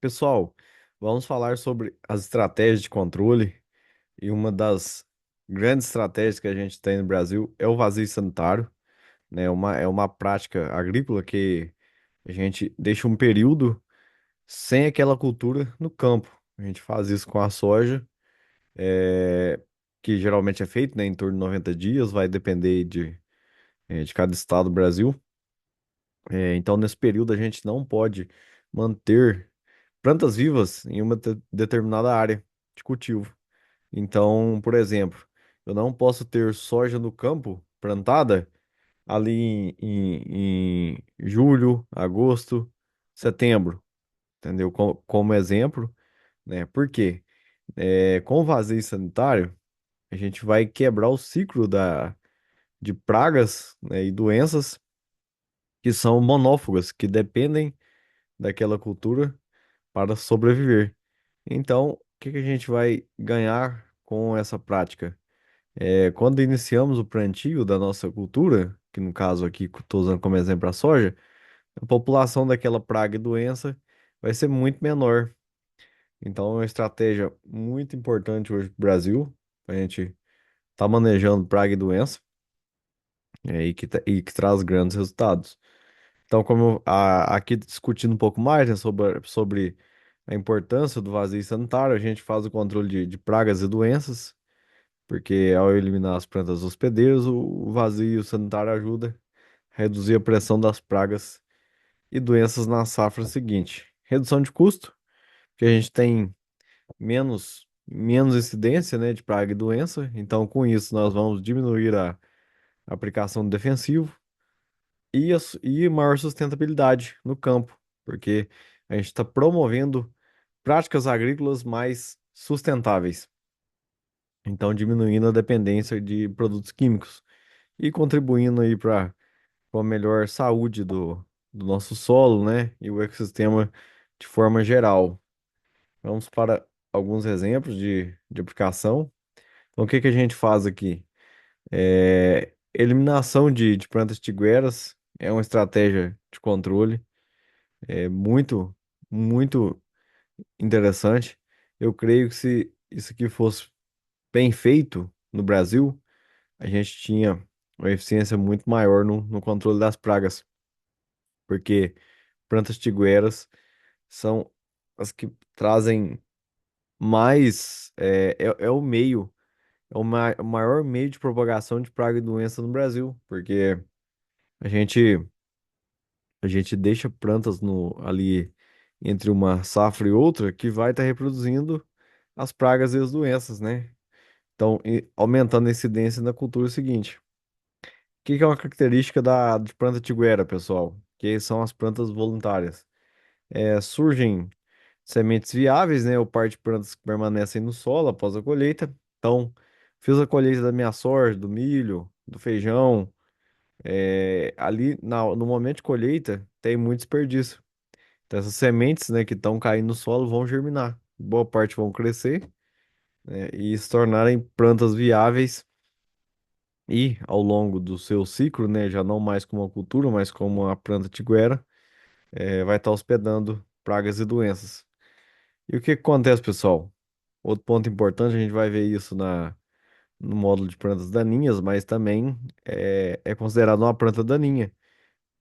Pessoal, vamos falar sobre as estratégias de controle e uma das grandes estratégias que a gente tem no Brasil é o vazio sanitário, né? É uma prática agrícola que a gente deixa um período sem aquela cultura no campo. A gente faz isso com a soja, eh, que geralmente é feito, né, em torno de 90 dias, vai depender de cada estado do Brasil. Então, nesse período, a gente não pode manter plantas vivas em uma determinada área de cultivo. Então, por exemplo, eu não posso ter soja no campo plantada ali em julho, agosto, setembro, entendeu? Como exemplo, né? Por quê? Com o vazio sanitário, a gente vai quebrar o ciclo de pragas, né, e doenças que são monófagas, que dependem daquela cultura para sobreviver. Então, o que que a gente vai ganhar com essa prática? Quando iniciamos o plantio da nossa cultura, que no caso aqui estou usando como exemplo a soja, a população daquela praga e doença vai ser muito menor. Então, é uma estratégia muito importante hoje para o Brasil, a gente tá manejando praga e doença, e que traz grandes resultados. Então, aqui discutindo um pouco mais, né, sobre a importância do vazio sanitário, a gente faz o controle de pragas e doenças, porque ao eliminar as plantas hospedeiras, o vazio sanitário ajuda a reduzir a pressão das pragas e doenças na safra seguinte. Redução de custo, porque a gente tem menos incidência, né, de praga e doença, então com isso nós vamos diminuir a aplicação do defensivo e maior sustentabilidade no campo, porque a gente está promovendo práticas agrícolas mais sustentáveis, então diminuindo a dependência de produtos químicos e contribuindo aí para a melhor saúde do nosso solo, né, e o ecossistema de forma geral. Vamos para alguns exemplos de aplicação. Então, o que que a gente faz aqui? Eliminação de plantas tigueras é uma estratégia de controle, muito, muito interessante. Eu creio que se isso aqui fosse bem feito no Brasil, a gente tinha uma eficiência muito maior no controle das pragas, porque plantas tigueras são as que trazem mais, é o meio, o maior meio de propagação de praga e doença no Brasil, porque a gente, a gente deixa plantas ali entre uma safra e outra que vai estar reproduzindo as pragas e as doenças, né? Então, aumentando a incidência na cultura seguinte. O que que é uma característica de planta tiguera, pessoal? Que são as plantas voluntárias. Surgem sementes viáveis, né? Ou parte de plantas que permanecem no solo após a colheita. Então, fiz a colheita da minha soja, do milho, do feijão. Ali no momento de colheita tem muito desperdício. Então, essas sementes, né, que estão caindo no solo vão germinar. Boa parte vão crescer, né, e se tornarem plantas viáveis e ao longo do seu ciclo, né, já não mais como uma cultura, mas como uma planta tiguera, vai estar hospedando pragas e doenças. E o que que acontece, pessoal? Outro ponto importante, a gente vai ver isso no módulo de plantas daninhas, mas também é considerado uma planta daninha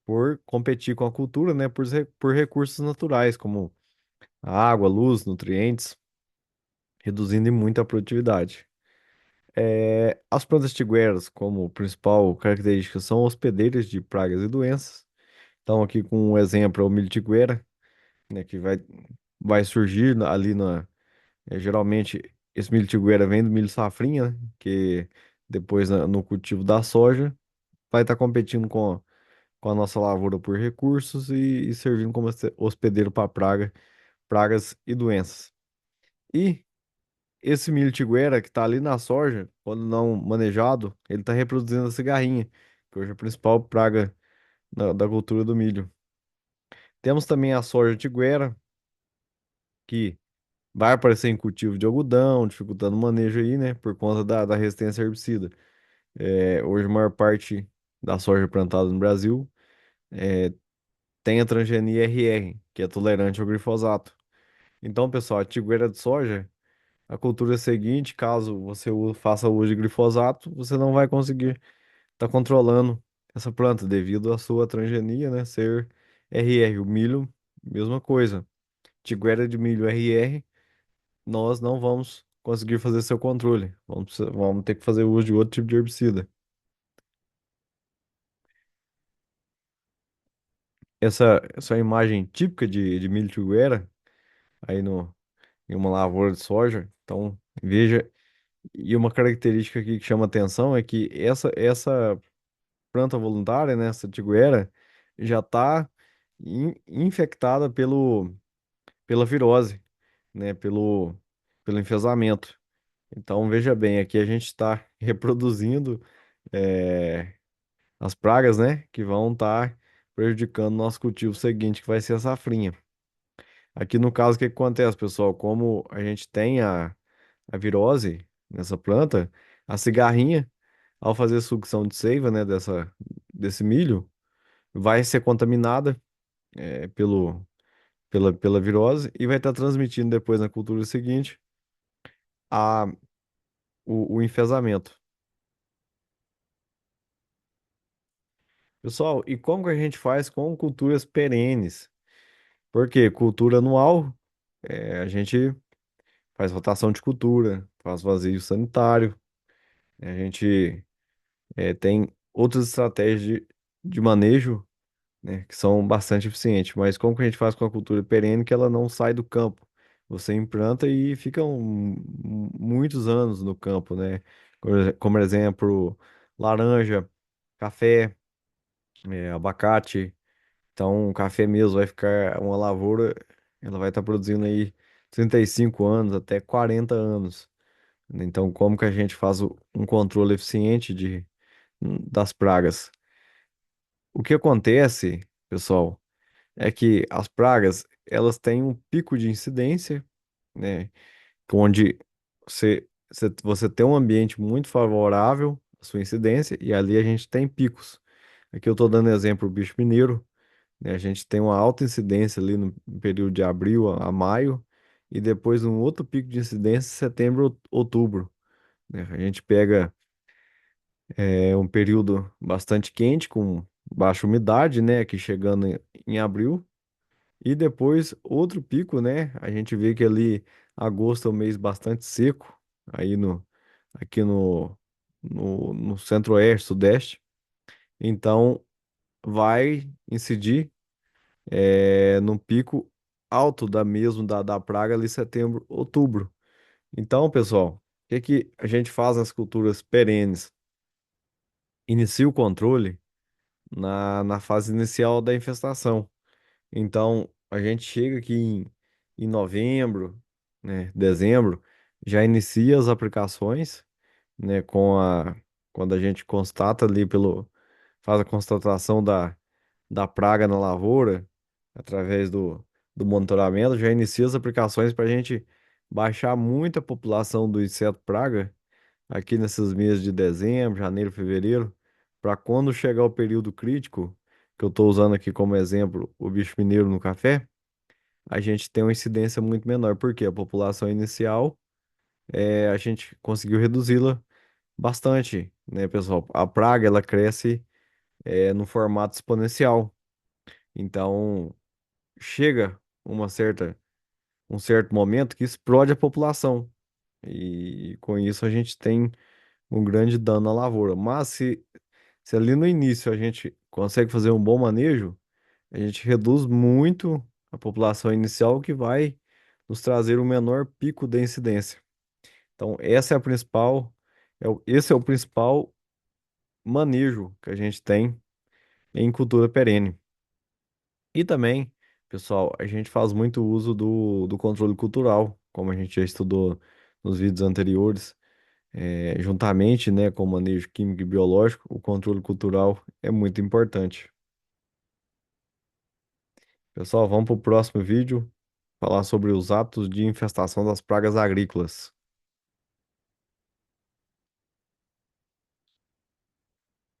por competir com a cultura, né, por recursos naturais, como água, luz, nutrientes, reduzindo em muito a produtividade. As plantas tigueras, como principal característica, são hospedeiras de pragas e doenças. Então, aqui com um exemplo é o milho tiguera, né, que vai surgir geralmente esse milho tiguera vem do milho safrinha, né, que depois no cultivo da soja vai estar competindo com a nossa lavoura por recursos e servindo como hospedeiro para pragas e doenças. E esse milho tiguera que está ali na soja, quando não manejado, ele está reproduzindo a cigarrinha, que hoje é a principal praga da cultura do milho. Temos também a soja tiguera, que vai aparecer em cultivo de algodão, dificultando o manejo aí, né, por conta da resistência a herbicida. Hoje a maior parte da soja plantada no Brasil é, tem a transgenia RR, que é tolerante ao glifosato. Então, pessoal, a tigueira de soja, a cultura seguinte, caso você faça uso de glifosato, você não vai conseguir estar controlando essa planta devido à sua transgenia, né, ser RR. O milho, mesma coisa. Tiguera de milho RR, nós não vamos conseguir fazer seu controle. Vamos ter que fazer uso de outro tipo de herbicida. Essa é a imagem típica de milho tiguera, aí no, em uma lavoura de soja. Então, veja, e uma característica aqui que chama atenção é que essa planta voluntária, né, essa tiguera, já está infectada pela virose, né, pelo enfesamento. Então, veja bem, aqui a gente está reproduzindo eh, as pragas, né, que vão estar prejudicando o nosso cultivo seguinte, que vai ser a safrinha. Aqui no caso, o que que acontece, pessoal? Como a gente tem a virose nessa planta, a cigarrinha, ao fazer sucção de seiva, né, desse milho, vai ser contaminada pela virose e vai estar transmitindo depois na cultura seguinte a, o enfesamento. Pessoal, e como que a gente faz com culturas perenes? Porque cultura anual, a gente faz rotação de cultura, faz vazio sanitário, a gente tem outras estratégias de manejo, né, que são bastante eficientes. Mas como que a gente faz com a cultura perene que ela não sai do campo? Você implanta e fica muitos anos no campo, né? Como exemplo, laranja, café, abacate. Então, o café mesmo vai ficar uma lavoura, ela vai estar produzindo aí 35 anos até 40 anos. Então, como que a gente faz um controle eficiente das pragas? O que acontece, pessoal, é que as pragas, elas têm um pico de incidência, né, onde você tem um ambiente muito favorável à sua incidência e ali a gente tem picos. Aqui eu estou dando exemplo do bicho mineiro, né, a gente tem uma alta incidência ali no período de abril a maio e depois um outro pico de incidência em setembro, outubro, né. A gente pega um período bastante quente com baixa umidade, né, aqui chegando em abril. E depois outro pico, né? A gente vê que ali agosto é um mês bastante seco, aí aqui no centro-oeste, sudeste. Então vai incidir num pico alto da praga ali setembro, outubro. Então, pessoal, o que que a gente faz nas culturas perenes? Inicia o controle na fase inicial da infestação. Então, a gente chega aqui em novembro, né, dezembro, já inicia as aplicações, né, quando a gente constata ali faz a constatação da praga na lavoura, através do monitoramento, já inicia as aplicações para a gente baixar muito a população do inseto praga aqui nesses meses de dezembro, janeiro, fevereiro, para quando chegar o período crítico, que eu estou usando aqui como exemplo o bicho mineiro no café, a gente tem uma incidência muito menor, porque a população inicial, a gente conseguiu reduzi-la bastante, né, pessoal? A praga, ela cresce, no formato exponencial. Então, chega um certo momento que explode a população. E com isso a gente tem um grande dano na lavoura. Mas se ali no início a gente consegue fazer um bom manejo, a gente reduz muito a população inicial, que vai nos trazer o menor pico de incidência. Então, esse é o principal manejo que a gente tem em cultura perene. E também, pessoal, a gente faz muito uso do controle cultural, como a gente já estudou nos vídeos anteriores. Juntamente, né, com o manejo químico e biológico, o controle cultural é muito importante. Pessoal, vamos para o próximo vídeo falar sobre os atos de infestação das pragas agrícolas.